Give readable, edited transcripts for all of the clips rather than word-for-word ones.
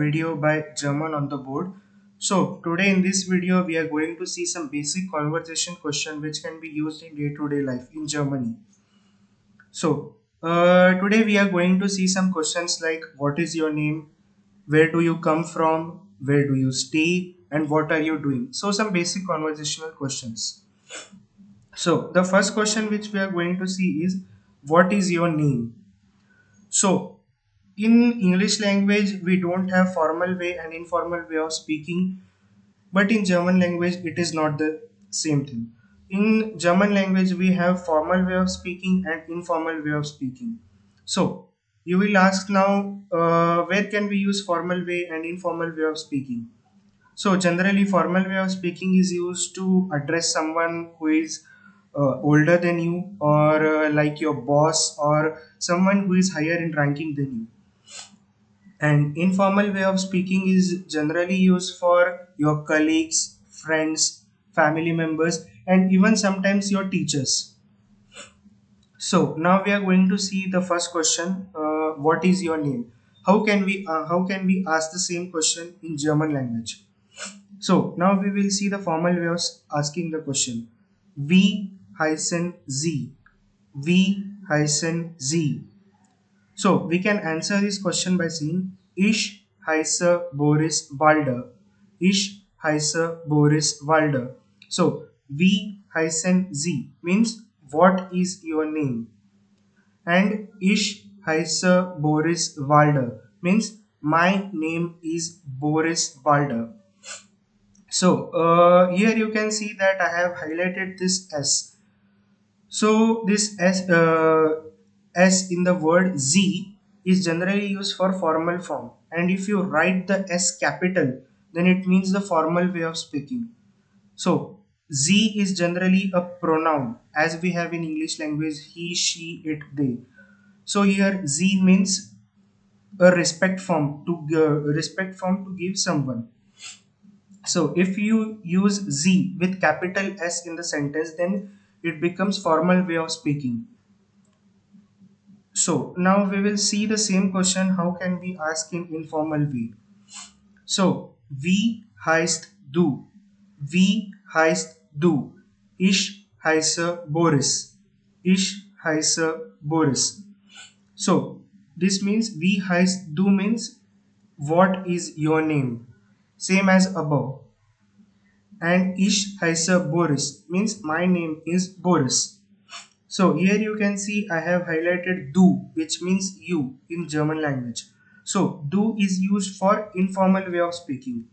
video by German on the board. So today in this video we are going to see some basic conversation question which can be used in day-to-day life in Germany. So today we are going to see some questions like what is your name, where do you come from, where do you stay, and what are you doing. So some basic conversational questions. So the first question which we are going to see is what is your name? So in English language we don't have formal way and informal way of speaking, but in German language it is not the same thing. In German language we have formal way of speaking and informal way of speaking. So you will ask now, where can we use formal way and informal way of speaking? So generally formal way of speaking is used to address someone who is older than you, or like your boss, or someone who is higher in ranking than you. And informal way of speaking is generally used for your colleagues, friends, family members, and even sometimes your teachers. So now we are going to see the first question. What is your name? How can we ask the same question in German language? So now we will see the formal way of asking the question. Wie heißen Sie? Wie heißen Sie? So we can answer this question by saying Ich heiße Boris Walder. Ich heiße Boris Walder. So wie heißen Sie means what is your name? And Ich heiße Boris Walder means my name is Boris Walder. So here you can see that I have highlighted this S. So this S in the word Z is generally used for formal form, and if you write the S capital, then it means the formal way of speaking. So Z is generally a pronoun, as we have in English language he, she, it, they. So here Z means a respect form to give someone. So if you use Z with capital S in the sentence, then it becomes formal way of speaking. So now we will see the same question. How can we ask in informal way? So wie heißt du? Wie heißt du? Ich heiße Boris. Ich heiße Boris. So this means wie heißt du means what is your name? Same as above. And Ich heiße Boris means my name is Boris. So here you can see I have highlighted du, which means you in German language. So du is used for informal way of speaking.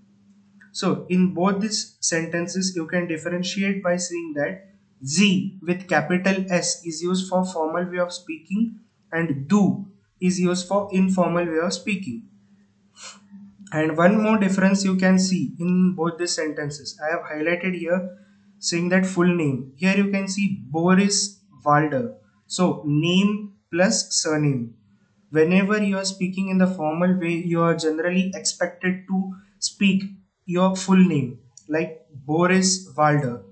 So in both these sentences you can differentiate by saying that Z with capital S is used for formal way of speaking and du is used for informal way of speaking. And one more difference you can see in both these sentences. I have highlighted here saying that full name. Here you can see Boris Walder. So name plus surname. Whenever you are speaking in the formal way, you are generally expected to speak your full name like Boris Walder.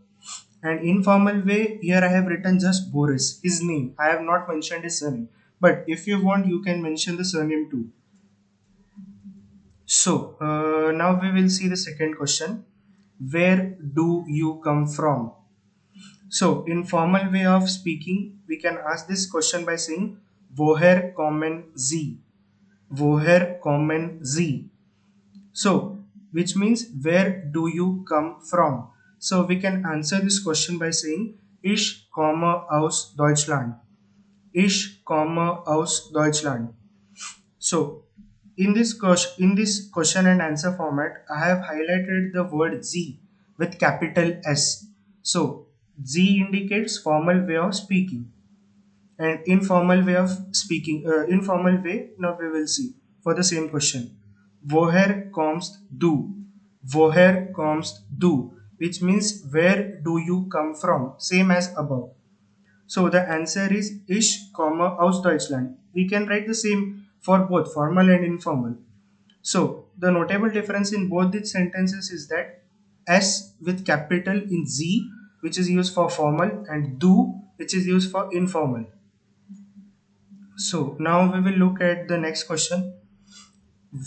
And informal way, here I have written just Boris, his name. I have not mentioned his surname. But if you want, you can mention the surname too. So now we will see the second question. Where do you come from? So in formal way of speaking, we can ask this question by saying Woher kommen Sie? Woher kommen Sie? So which means where do you come from? So we can answer this question by saying Ich komme aus Deutschland. Ich komme aus Deutschland. So in this question and answer format, I have highlighted the word Z with capital S. So Z indicates formal way of speaking, and informal way of speaking. Informal way. Now we will see for the same question. Woher kommst du? Woher kommst du? Which means where do you come from? Same as above. So the answer is Ich komme aus Deutschland. We can write the same for both formal and informal. So the notable difference in both these sentences is that S with capital in Z, which is used for formal, and du, which is used for informal. So now we will look at the next question.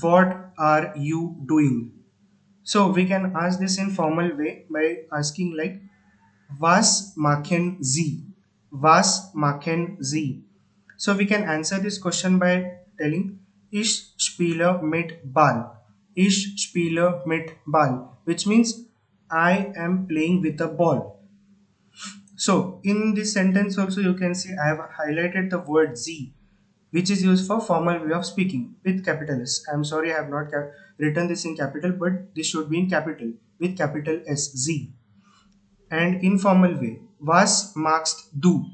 what are you doing? So we can ask this in formal way by asking like was machen Sie? Was machen Sie? So we can answer this question by telling Ich spiele mit Ball. Ich spiele mit Ball, which means I am playing with a ball. So in this sentence also you can see I have highlighted the word Z, which is used for formal way of speaking with capital S. I'm sorry I have not written this in capital, but this should be in capital with capital S, Z. And informal way, was magst du?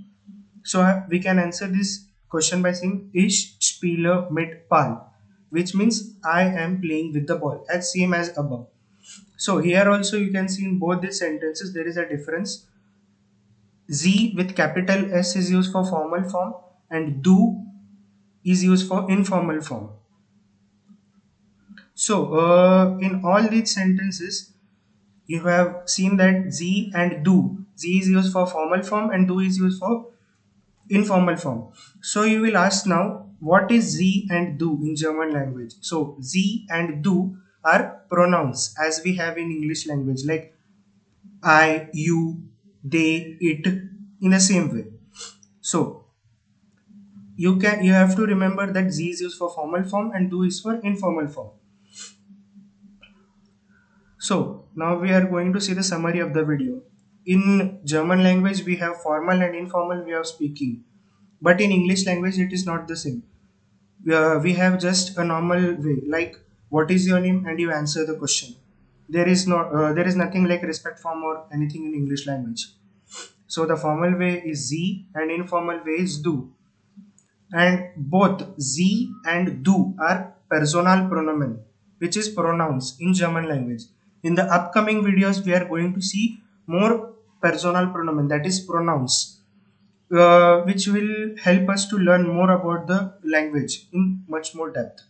So we can answer this question by saying Ich spiele mit Ball, which means I am playing with the ball, as same as above. So here also you can see in both these sentences there is a difference. Z with capital S is used for formal form and do is used for informal form. So in all these sentences you have seen that Z and do. Z is used for formal form and do is used for informal form. So you will ask now, what is Z and do in German language? So Z and do are pronouns as we have in English language, like I, you, they, it, in the same way. So you have to remember that Z is used for formal form and do is for informal form. So now we are going to see the summary of the video. In German language we have formal and informal way of speaking, but in English language it is not the same. We have just a normal way, like what is your name and you answer the question. There is nothing like respect form or anything in English language. So the formal way is Z and informal way is do, and both Z and do are personal pronomen, which is pronouns in German language. In the upcoming videos, we are going to see more personal pronomen, that is pronouns, which will help us to learn more about the language in much more depth.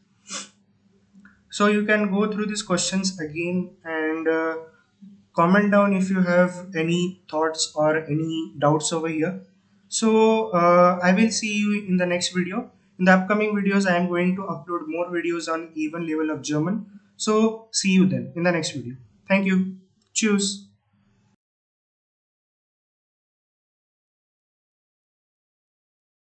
So you can go through these questions again and comment down if you have any thoughts or any doubts over here. So I will see you in the next video. In the upcoming videos, I am going to upload more videos on even level of German. So see you then in the next video. Thank you. Cheers.